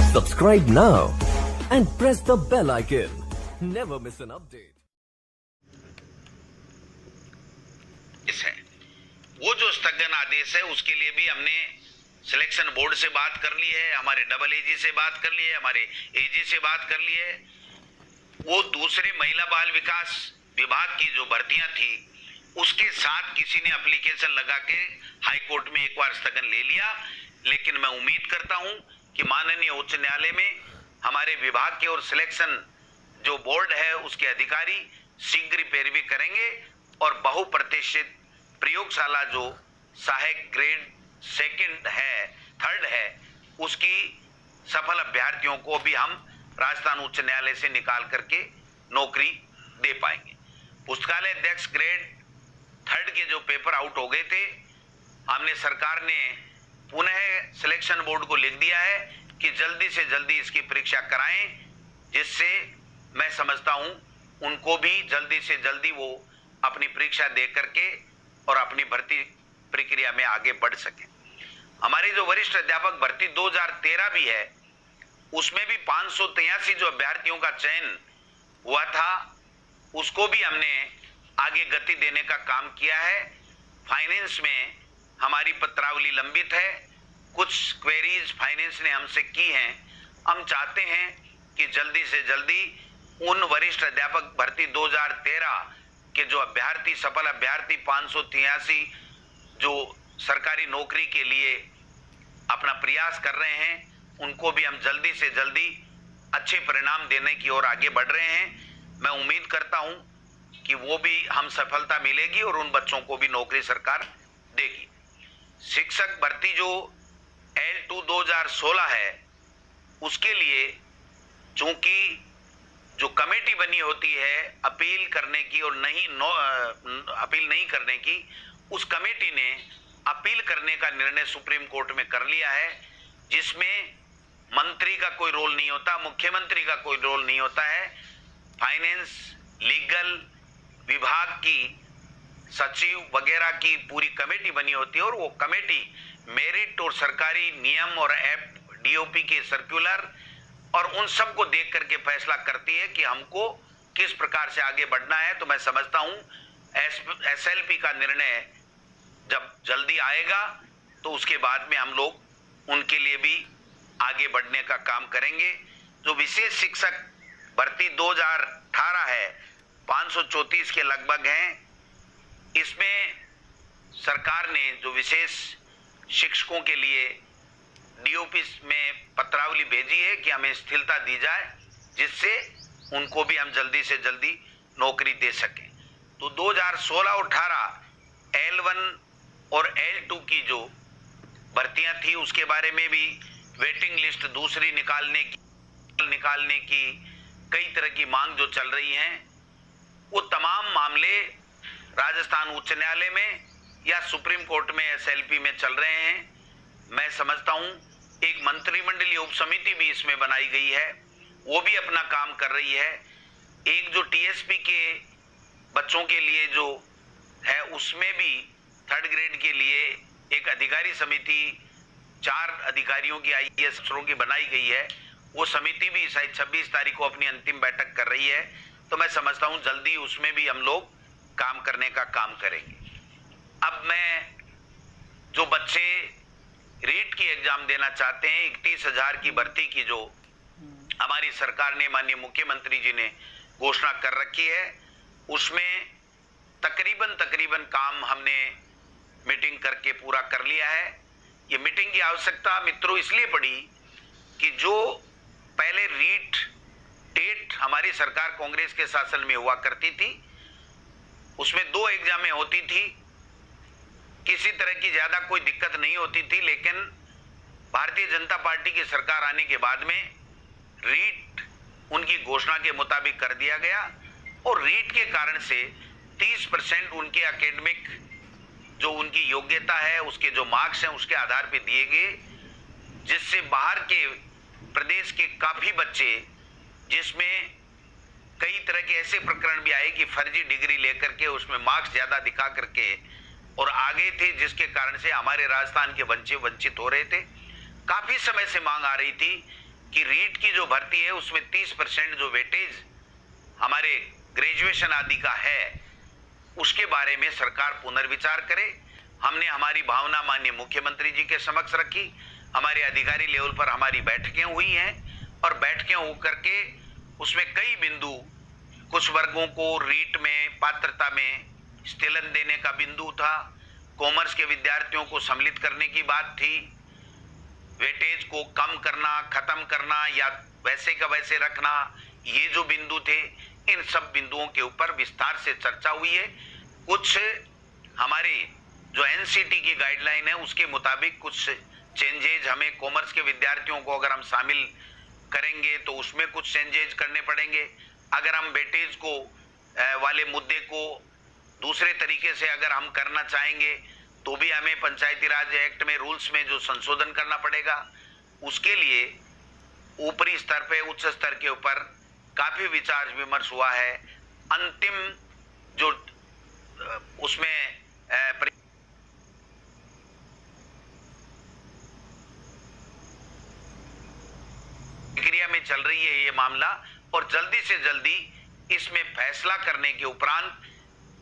Subscribe now and press the bell icon. Never miss an update. है वो जो स्थगन आदेश है उसके लिए भी हमने सिलेक्शन बोर्ड से बात कर ली है, हमारे डबल एजी से बात कर ली है, हमारे एजी से बात कर ली है। वो दूसरे महिला बाल विकास विभाग की जो भर्तियां थी उसके साथ किसी ने एप्लीकेशन लगा के हाई कोर्ट में एक बार स्थगन ले लिया, लेकिन मैं उम्मीद करता हूं कि माननीय उच्च न्यायालय में हमारे विभाग के और सिलेक्शन जो बोर्ड है उसके अधिकारी शीघ्र पैरवी करेंगे और बहुप्रतिष्ठित प्रयोगशाला जो सहायक ग्रेड सेकंड है, थर्ड है, उसकी सफल अभ्यर्थियों को भी हम राजस्थान उच्च न्यायालय से निकाल करके नौकरी दे पाएंगे। पुस्तकालय अध्यक्ष ग्रेड थर्ड के जो पेपर आउट हो गए थे, हमने सरकार ने पुनः सिलेक्शन बोर्ड को लिख दिया है कि जल्दी से जल्दी इसकी परीक्षा कराएं, जिससे मैं समझता हूं उनको भी जल्दी से जल्दी वो अपनी परीक्षा दे करके और अपनी भर्ती प्रक्रिया में आगे बढ़ सके। हमारी जो वरिष्ठ अध्यापक भर्ती 2013 भी है, उसमें भी 583 जो अभ्यर्थियों का चयन हुआ था उसको भी हमने आगे गति देने का काम किया है। फाइनेंस में हमारी पत्रावली लंबित है, कुछ क्वेरीज फाइनेंस ने हमसे की हैं। हम चाहते हैं कि जल्दी से जल्दी उन वरिष्ठ अध्यापक भर्ती 2013 के जो अभ्यर्थी सफल अभ्यर्थी 583 जो सरकारी नौकरी के लिए अपना प्रयास कर रहे हैं, उनको भी हम जल्दी से जल्दी अच्छे परिणाम देने की ओर आगे बढ़ रहे हैं। मैं उम्मीद करता हूं कि वो भी हम सफलता मिलेगी और उन बच्चों को भी नौकरी सरकार देगी। शिक्षक भर्ती जो L2 2016 है, उसके लिए चूंकि जो कमेटी बनी होती है अपील करने की और अपील नहीं करने की, उस कमेटी ने अपील करने का निर्णय सुप्रीम कोर्ट में कर लिया है, जिसमें मंत्री का कोई रोल नहीं होता, मुख्यमंत्री का कोई रोल नहीं होता है। फाइनेंस, लीगल विभाग की सचिव वगैरह की पूरी कमेटी बनी होती है और वो कमेटी मेरिट और सरकारी नियम और डीओपी के सर्कुलर और उन सब को देख करके फैसला करती है कि हमको किस प्रकार से आगे बढ़ना है। तो मैं समझता हूं एसएलपी का निर्णय जब जल्दी आएगा तो उसके बाद में हम लोग उनके लिए भी आगे बढ़ने का काम करेंगे। जो विशेष शिक्षक भर्ती 2018 है, 534 के लगभग हैं। इसमें सरकार ने जो विशेष शिक्षकों के लिए डीओपी में पत्रावली भेजी है कि हमें स्थिरता दी जाए, जिससे उनको भी हम जल्दी से जल्दी नौकरी दे सकें। तो 2016 और 18 L1 और L2 की जो भर्तियां थी उसके बारे में भी वेटिंग लिस्ट दूसरी निकालने की कई तरह की मांग जो चल रही हैं, वो तमाम मामले राजस्थान उच्च न्यायालय में या सुप्रीम कोर्ट में एसएलपी में चल रहे हैं। मैं समझता हूं एक मंत्रिमंडलीय उपसमिति भी इसमें बनाई गई है, वो भी अपना काम कर रही है। एक जो टीएसपी के बच्चों के लिए जो है उसमें भी थर्ड ग्रेड के लिए एक अधिकारी समिति 4 अधिकारियों की आईएएस अफसरों की बनाई गई है। वो समिति भी शायद 26 तारीख को अपनी अंतिम बैठक कर रही है। तो मैं समझता हूं जल्दी उसमें भी हम लोग काम करने का काम करेंगे। अब मैं जो बच्चे रीट की एग्जाम देना चाहते हैं, 31,000 की भर्ती की जो हमारी सरकार ने, माननीय मुख्यमंत्री जी ने घोषणा कर रखी है, उसमें तकरीबन काम हमने मीटिंग करके पूरा कर लिया है। ये मीटिंग की आवश्यकता मित्रों इसलिए पड़ी कि जो पहले रीट टेट हमारी सरकार कांग्रेस के शासन में हुआ करती थी, उसमें 2 एग्जामें होती थी, किसी तरह की ज्यादा कोई दिक्कत नहीं होती थी। लेकिन भारतीय जनता पार्टी की सरकार आने के बाद में रीट उनकी घोषणा के मुताबिक कर दिया गया और रीट के कारण से 30% उनके एकेडमिक जो उनकी योग्यता है, उसके जो मार्क्स हैं उसके आधार पर दिए गए, जिससे बाहर के प्रदेश के काफी बच्चे, जिसमें कई तरह के ऐसे प्रकरण भी आए कि फर्जी डिग्री लेकर के उसमें मार्क्स ज्यादा दिखा करके और आगे थे, जिसके कारण से हमारे राजस्थान के बच्चे वंचित हो रहे थे। काफी समय से मांग आ रही थी कि रीट की जो भर्ती है उसमें 30% जो वेटेज हमारे ग्रेजुएशन आदि का है उसके बारे में सरकार पुनर्विचार करे। हमने हमारी भावना माननीय मुख्यमंत्री जी के समक्ष रखी, हमारे अधिकारी लेवल पर हमारी बैठकें हुई हैं और बैठकें होकर के उसमें कई बिंदु, कुछ वर्गों को रीट में पात्रता में स्थिलन देने का बिंदु था, कॉमर्स के विद्यार्थियों को सम्मिलित करने की बात थी, वेटेज को कम करना, खत्म करना या वैसे का वैसे रखना, ये जो बिंदु थे, इन सब बिंदुओं के ऊपर विस्तार से चर्चा हुई है। कुछ हमारे जो एनसीटी की गाइडलाइन है उसके मुताबिक कुछ चेंजेज हमें कॉमर्स के विद्यार्थियों को अगर हम शामिल करेंगे तो उसमें कुछ चेंजेज करने पड़ेंगे। अगर हम वेटेज को वाले मुद्दे को दूसरे तरीके से अगर हम करना चाहेंगे तो भी हमें पंचायती राज एक्ट में रूल्स में जो संशोधन करना पड़ेगा। उसके लिए ऊपरी स्तर पे, उच्च स्तर के ऊपर काफी विचार विमर्श हुआ है। अंतिम जो उसमें प्रक्रिया में चल रही है ये मामला, और जल्दी से जल्दी इसमें फैसला करने के उपरांत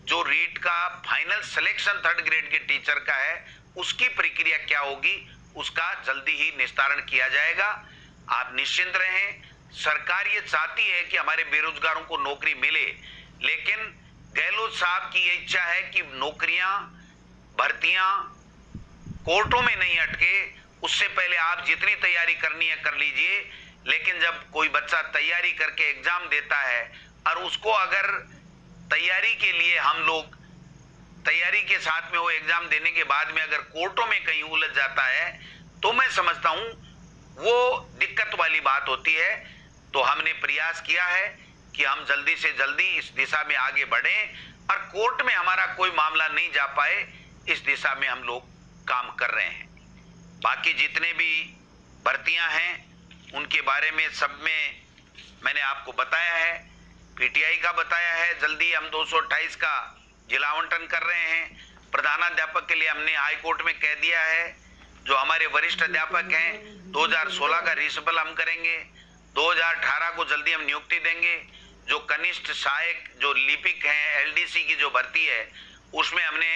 जो रीट का फाइनल सिलेक्शन 3rd ग्रेड के टीचर का है उसकी प्रक्रिया क्या होगी उसका जल्दी ही निस्तारण किया जाएगा। आप निश्चिंत रहें। सरकार ये चाहती है कि हमारे बेरोजगारों को नौकरी मिले, लेकिन गहलोत साहब की ये इच्छा है कि नौकरियां, भर्तियां कोर्टों में नहीं अटके। उससे पहले आप जितनी तैयारी करनी है कर लीजिए, लेकिन जब कोई बच्चा तैयारी करके एग्जाम देता है और उसको अगर तैयारी के लिए हम लोग तैयारी के साथ में वो एग्जाम देने के बाद में अगर कोर्टों में कहीं उलझ जाता है तो मैं समझता हूं वो दिक्कत वाली बात होती है। तो हमने प्रयास किया है कि हम जल्दी से जल्दी इस दिशा में आगे बढ़ें और कोर्ट में हमारा कोई मामला नहीं जा पाए, इस दिशा में हम लोग काम कर रहे हैं। बाकी जितने भी भर्तियां हैं उनके बारे में सब में मैंने आपको बताया है, पीटीआई का बताया है। जल्दी हम 228 का जिला आवंटन कर रहे हैं। प्रधानाध्यापक के लिए हमने हाई कोर्ट में कह दिया है। जो हमारे वरिष्ठ अध्यापक हैं 2016 का रिशफल हम करेंगे, 2018 को जल्दी हम नियुक्ति देंगे। जो कनिष्ठ सहायक जो लिपिक हैं एलडीसी की जो भर्ती है उसमें हमने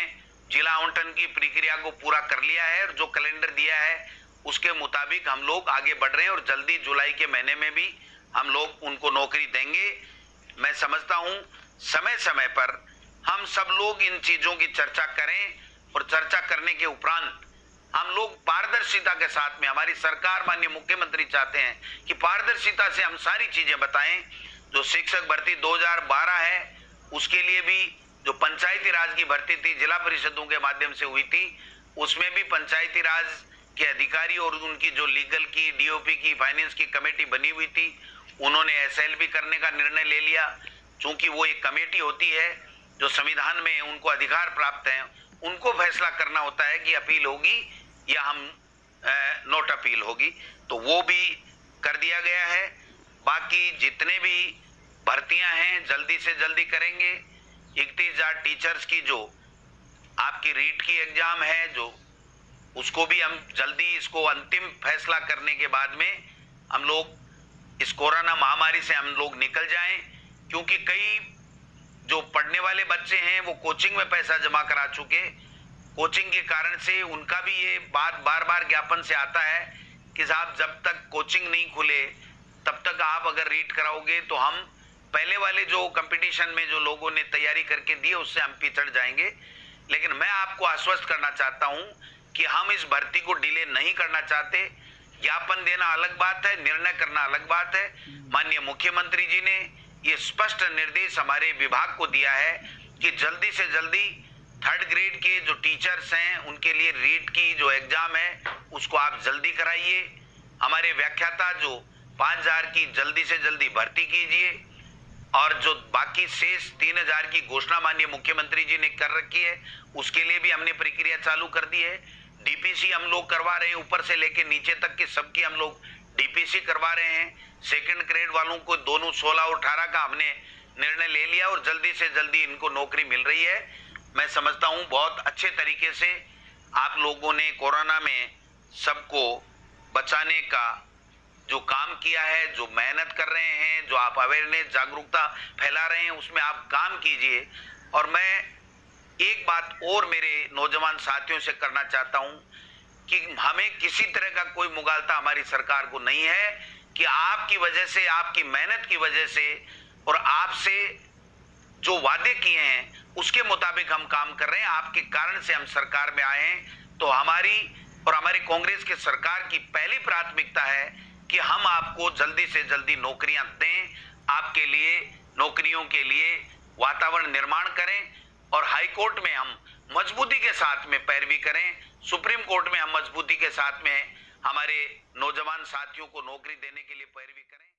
जिला आवंटन की प्रक्रिया को पूरा कर लिया है और जो कैलेंडर दिया है उसके मुताबिक हम लोग आगे बढ़ रहे हैं और जल्दी जुलाई के महीने में भी हम लोग उनको नौकरी देंगे। मैं समझता हूं समय समय पर हम सब लोग इन चीजों की चर्चा करें और चर्चा करने के उपरांत हम लोग पारदर्शिता के साथ में, हमारी सरकार माननीय मुख्यमंत्री चाहते हैं कि पारदर्शिता से हम सारी चीजें बताएं। जो शिक्षक भर्ती 2012 है उसके लिए भी जो पंचायती राज की भर्ती थी जिला परिषदों के माध्यम से हुई थी, उसमें भी पंचायती राज के अधिकारी और उनकी जो लीगल की, डीओपी की, फाइनेंस की कमेटी बनी हुई थी, उन्होंने एसएलबी करने का निर्णय ले लिया। चूंकि वो एक कमेटी होती है जो संविधान में उनको अधिकार प्राप्त है, उनको फैसला करना होता है कि अपील होगी या हम नोट अपील होगी, तो वो भी कर दिया गया है। बाकी जितने भी भर्तियां हैं जल्दी से जल्दी करेंगे। 31,000 टीचर्स की जो आपकी रीट की एग्जाम है जो उसको भी हम जल्दी इसको अंतिम फैसला करने के बाद में हम लोग इस कोरोना महामारी से हम लोग निकल जाएं, क्योंकि कई जो पढ़ने वाले बच्चे हैं वो कोचिंग में पैसा जमा करा चुके। कोचिंग के कारण से उनका भी ये बात बार बार ज्ञापन से आता है कि साहब जब तक कोचिंग नहीं खुले तब तक आप अगर रीट कराओगे तो हम पहले वाले जो कंपटीशन में जो लोगों ने तैयारी करके दी उससे हम पिछड़ जाएंगे। लेकिन मैं आपको आश्वस्त करना चाहता हूं कि हम इस भर्ती को डिले नहीं करना चाहते। ज्ञापन देना अलग बात है, निर्णय करना अलग बात है। माननीय मुख्यमंत्री जी ने ये स्पष्ट निर्देश हमारे विभाग को दिया है कि जल्दी से जल्दी 3rd ग्रेड के जो टीचर्स हैं उनके लिए रीट की जो एग्जाम है उसको आप जल्दी कराइए। हमारे व्याख्याता जो 5,000 की जल्दी से जल्दी भर्ती कीजिए और जो बाकी शेष 3,000 की घोषणा माननीय मुख्यमंत्री जी ने कर रखी है उसके लिए भी हमने प्रक्रिया चालू कर दी है। डीपीसी हम लोग करवा रहे हैं, ऊपर से लेके नीचे तक की सबकी हम लोग डीपीसी करवा रहे हैं। 2nd ग्रेड वालों को दोनों 16 और 18 का हमने निर्णय ले लिया और जल्दी से जल्दी इनको नौकरी मिल रही है। मैं समझता हूं बहुत अच्छे तरीके से आप लोगों ने कोरोना में सबको बचाने का जो काम किया है, जो मेहनत कर रहे हैं, जो आप अवेयरनेस जागरूकता फैला रहे हैं, उसमें आप काम कीजिए। और मैं एक बात और मेरे नौजवान साथियों से करना चाहता हूं कि हमें किसी तरह का कोई मुगालता हमारी सरकार को नहीं है कि आपकी वजह से, आपकी मेहनत की वजह से और आपसे जो वादे किए हैं उसके मुताबिक हम काम कर रहे हैं। आपके कारण से हम सरकार में आए हैं। तो हमारी और हमारी कांग्रेस की सरकार की पहली प्राथमिकता है कि हम आपको जल्दी से जल्दी नौकरियां दें, आपके लिए नौकरियों के लिए वातावरण निर्माण करें और हाई कोर्ट में हम मजबूती के साथ में पैरवी करें, सुप्रीम कोर्ट में हम मजबूती के साथ में हमारे नौजवान साथियों को नौकरी देने के लिए पैरवी करें।